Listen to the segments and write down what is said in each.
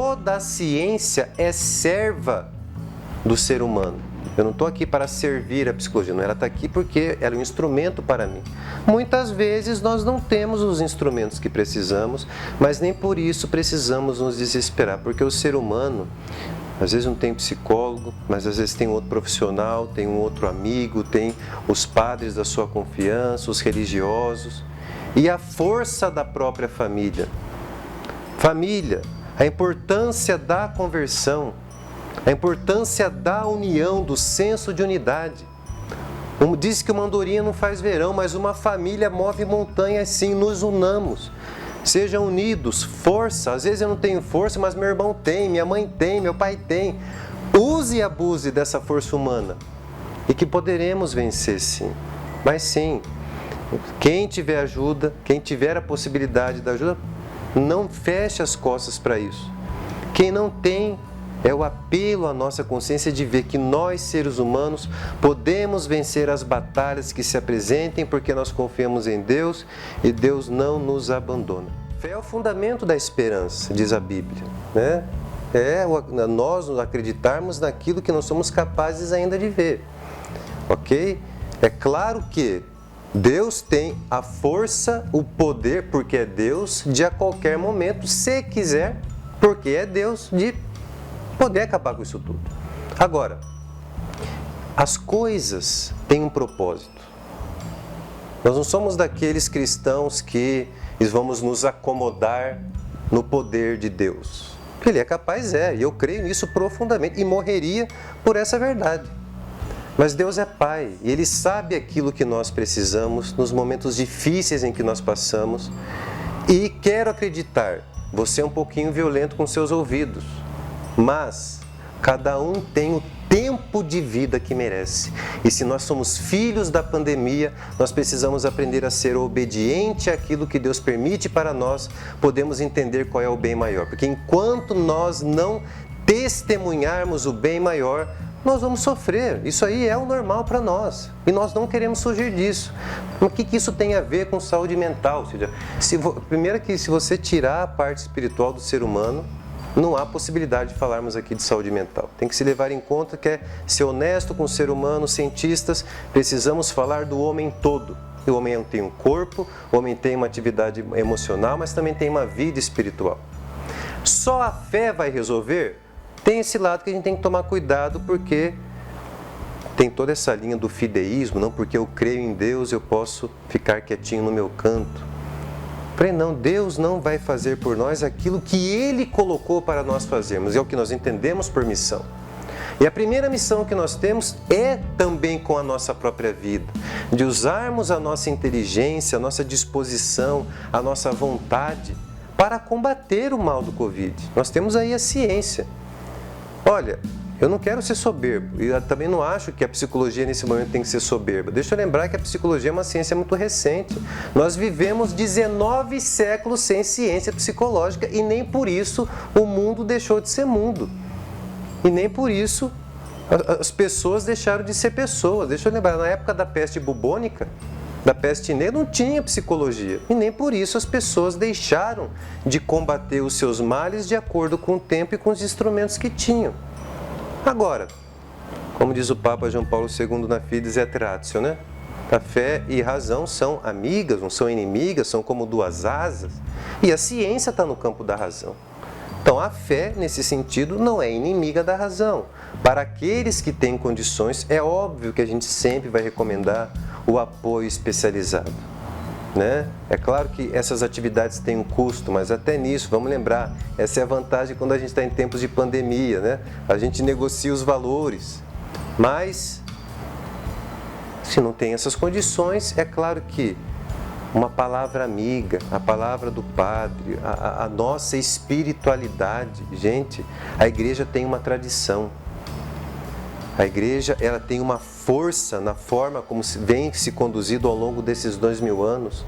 toda a ciência é serva do ser humano. Eu não estou aqui para servir a psicologia, não, ela está aqui porque ela é um instrumento para mim. Muitas vezes nós não temos os instrumentos que precisamos, mas nem por isso precisamos nos desesperar, porque o ser humano, às vezes não tem psicólogo, mas às vezes tem um outro profissional, tem um outro amigo, tem os padres da sua confiança, os religiosos, e a força da própria família. Família, a importância da conversão, a importância da união, do senso de unidade. Diz que uma andorinha não faz verão, mas uma família move montanhas sim, nos unamos. Sejam unidos, força. Às vezes eu não tenho força, mas meu irmão tem, minha mãe tem, meu pai tem. Use e abuse dessa força humana. E que poderemos vencer sim. Mas sim, quem tiver ajuda, quem tiver a possibilidade da ajuda, não feche as costas para isso. Quem não tem, é o apelo à nossa consciência de ver que nós, seres humanos, podemos vencer as batalhas que se apresentem porque nós confiamos em Deus e Deus não nos abandona. Fé é o fundamento da esperança, diz a Bíblia, né? Nós acreditarmos naquilo que nós somos capazes ainda de ver, ok? É claro que Deus tem a força, o poder, porque é Deus, de a qualquer momento, se quiser, porque é Deus, de poder acabar com isso tudo. Agora, as coisas têm um propósito. Nós não somos daqueles cristãos que vamos nos acomodar no poder de Deus. Ele é capaz, e eu creio nisso profundamente, e morreria por essa verdade. Mas Deus é Pai, e Ele sabe aquilo que nós precisamos nos momentos difíceis em que nós passamos. E quero acreditar, você é um pouquinho violento com seus ouvidos, mas cada um tem o tempo de vida que merece. E se nós somos filhos da pandemia, nós precisamos aprender a ser obediente àquilo que Deus permite para nós, podemos entender qual é o bem maior. Porque enquanto nós não testemunharmos o bem maior, nós vamos sofrer. Isso aí é o normal para nós. E nós não queremos fugir disso. O que isso tem a ver com saúde mental? Ou seja, primeiro que se você tirar a parte espiritual do ser humano, não há possibilidade de falarmos aqui de saúde mental. Tem que se levar em conta que é ser honesto com o ser humano, cientistas, precisamos falar do homem todo. O homem tem um corpo, o homem tem uma atividade emocional, mas também tem uma vida espiritual. Só a fé vai resolver? Tem esse lado que a gente tem que tomar cuidado, porque tem toda essa linha do fideísmo, não porque eu creio em Deus eu posso ficar quietinho no meu canto. Falei, não, Deus não vai fazer por nós aquilo que Ele colocou para nós fazermos, é o que nós entendemos por missão. E a primeira missão que nós temos é também com a nossa própria vida, de usarmos a nossa inteligência, a nossa disposição, a nossa vontade para combater o mal do Covid. Nós temos aí a ciência. Olha, eu não quero ser soberbo, e eu também não acho que a psicologia nesse momento tem que ser soberba. Deixa eu lembrar que a psicologia é uma ciência muito recente. Nós vivemos 19 séculos sem ciência psicológica e nem por isso o mundo deixou de ser mundo. E nem por isso as pessoas deixaram de ser pessoas. Deixa eu lembrar, na época da peste bubônica, da peste negra, não tinha psicologia. E nem por isso as pessoas deixaram de combater os seus males de acordo com o tempo e com os instrumentos que tinham. Agora, como diz o Papa João Paulo II na Fides et Ratio, né? A fé e razão são amigas, não são inimigas, são como duas asas. E a ciência está no campo da razão. Então, a fé, nesse sentido, não é inimiga da razão. Para aqueles que têm condições, é óbvio que a gente sempre vai recomendar o apoio especializado, né? É claro que essas atividades têm um custo, mas até nisso, vamos lembrar, essa é a vantagem quando a gente está em tempos de pandemia, né? A gente negocia os valores, mas se não tem essas condições, é claro que uma palavra amiga, a palavra do Padre, a nossa espiritualidade, gente, a igreja tem uma tradição. A igreja, ela tem uma força na forma como vem se conduzido ao longo desses 2000 anos,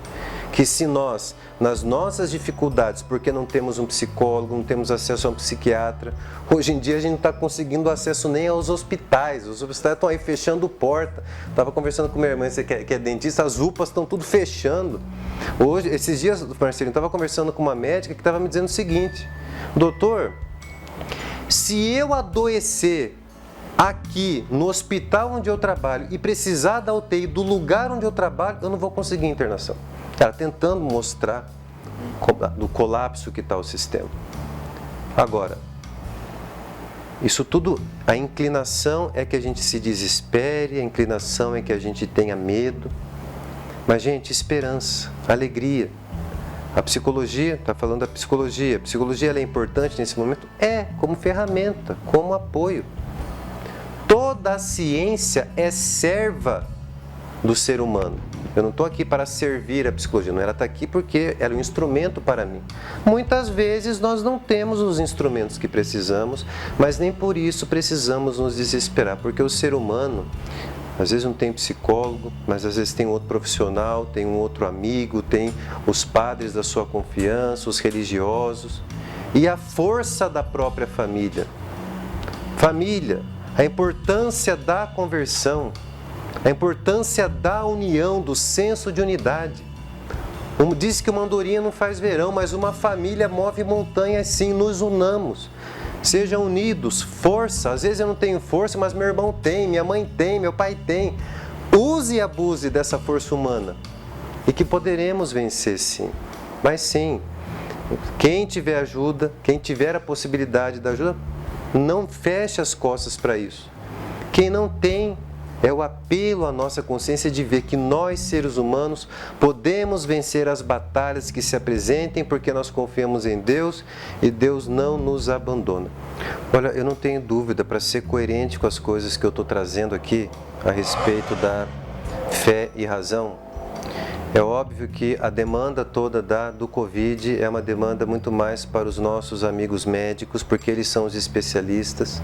que se nós, nas nossas dificuldades, porque não temos um psicólogo, não temos acesso a um psiquiatra, hoje em dia a gente não está conseguindo acesso nem aos hospitais, os hospitais estão aí fechando porta. Estava conversando com minha irmã, que é dentista, as UPAs estão tudo fechando. Hoje, esses dias, Marcelinho, estava conversando com uma médica que estava me dizendo o seguinte: doutor, Se eu adoecer aqui no hospital onde eu trabalho e precisar da UTI do lugar onde eu trabalho, eu não vou conseguir internação. Ela tentando mostrar do colapso que está o sistema. Agora, isso tudo, a inclinação é que a gente se desespere, a inclinação é que a gente tenha medo. Mas, gente, esperança, alegria. A psicologia, está falando da psicologia. A psicologia ela é importante nesse momento? É, como ferramenta, como apoio. Toda a ciência é serva do ser humano. Eu não estou aqui para servir a psicologia, não, ela está aqui porque ela é um instrumento para mim. Muitas vezes nós não temos os instrumentos que precisamos, mas nem por isso precisamos nos desesperar, porque o ser humano, às vezes não tem psicólogo, mas às vezes tem um outro profissional, tem um outro amigo, tem os padres da sua confiança, os religiosos, e a força da própria família. Família, a importância da conversão, a importância da união, do senso de unidade. Diz que uma andorinha não faz verão, mas uma família move montanhas sim, nos unamos. Sejam unidos, força. Às vezes eu não tenho força, mas meu irmão tem, minha mãe tem, meu pai tem. Use e abuse dessa força humana. E que poderemos vencer sim. Mas sim, quem tiver ajuda, quem tiver a possibilidade da ajuda, não feche as costas para isso. Quem não tem, é o apelo à nossa consciência de ver que nós, seres humanos, podemos vencer as batalhas que se apresentem porque nós confiamos em Deus e Deus não nos abandona. Olha, eu não tenho dúvida, para ser coerente com as coisas que eu estou trazendo aqui a respeito da fé e razão, é óbvio que a demanda toda do Covid é uma demanda muito mais para os nossos amigos médicos, porque eles são os especialistas,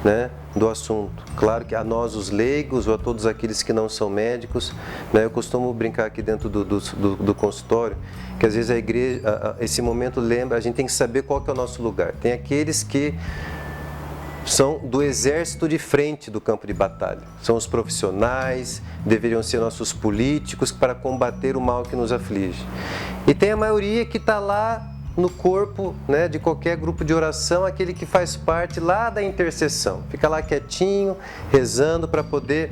né, do assunto. Claro que a nós, os leigos, ou a todos aqueles que não são médicos, né, eu costumo brincar aqui dentro do consultório, que às vezes a igreja, esse momento lembra, a gente tem que saber qual que é o nosso lugar. Tem aqueles que são do exército de frente do campo de batalha. São os profissionais, deveriam ser nossos políticos para combater o mal que nos aflige. E tem a maioria que está lá no corpo, né, de qualquer grupo de oração, aquele que faz parte lá da intercessão. Fica lá quietinho, rezando para poder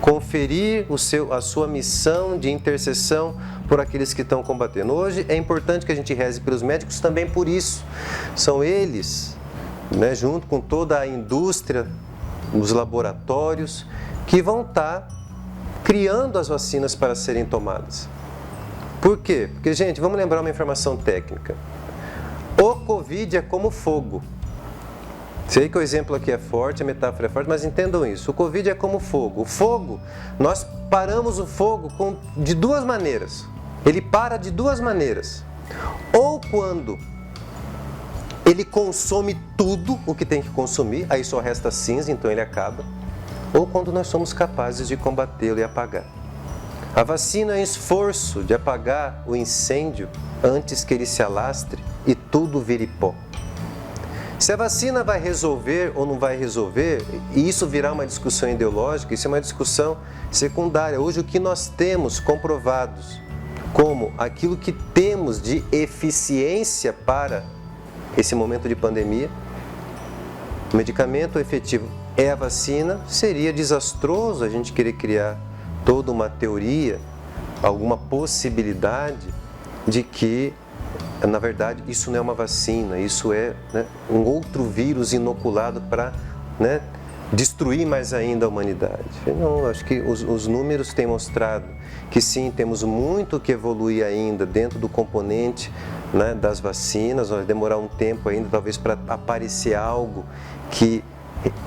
conferir a sua missão de intercessão por aqueles que estão combatendo. Hoje é importante que a gente reze pelos médicos também por isso. São eles, né, junto com toda a indústria, os laboratórios, que vão estar criando as vacinas para serem tomadas. Por quê? Porque, gente, vamos lembrar uma informação técnica. O Covid é como fogo. Sei que o exemplo aqui é forte, a metáfora é forte, mas entendam isso. O Covid é como fogo. O fogo, nós paramos o fogo de duas maneiras. Ele para de duas maneiras. Ou quando ele consome tudo o que tem que consumir, aí só resta cinza, então ele acaba. Ou quando nós somos capazes de combatê-lo e apagar. A vacina é um esforço de apagar o incêndio antes que ele se alastre e tudo vire pó. Se a vacina vai resolver ou não vai resolver, e isso virar uma discussão ideológica, isso é uma discussão secundária. Hoje o que nós temos comprovados como aquilo que temos de eficiência para esse momento de pandemia, o medicamento efetivo é a vacina, seria desastroso a gente querer criar toda uma teoria, alguma possibilidade de que, na verdade, isso não é uma vacina, isso é, né, um outro vírus inoculado para, né, destruir mais ainda a humanidade. Não, acho que os números têm mostrado que sim, temos muito que evoluir ainda dentro do componente, né, das vacinas, vai demorar um tempo ainda, talvez, para aparecer algo que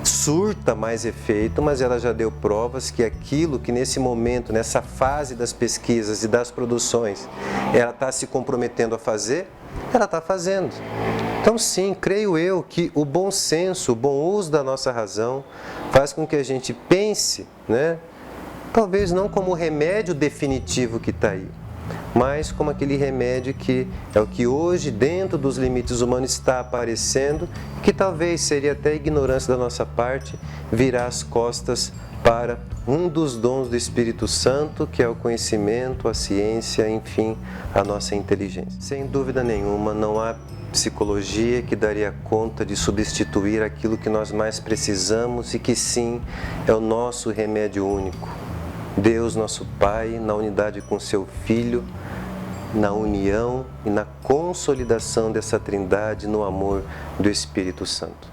surta mais efeito, mas ela já deu provas que aquilo que nesse momento, nessa fase das pesquisas e das produções, ela está se comprometendo a fazer, ela está fazendo. Então sim, creio eu que o bom senso, o bom uso da nossa razão faz com que a gente pense, né, talvez não como o remédio definitivo que está aí, mas como aquele remédio que é o que hoje, dentro dos limites humanos, está aparecendo, que talvez seria até ignorância da nossa parte, virar as costas para um dos dons do Espírito Santo, que é o conhecimento, a ciência, enfim, a nossa inteligência. Sem dúvida nenhuma, não há psicologia que daria conta de substituir aquilo que nós mais precisamos e que sim é o nosso remédio único. Deus, nosso Pai, na unidade com seu Filho, na união e na consolidação dessa trindade no amor do Espírito Santo.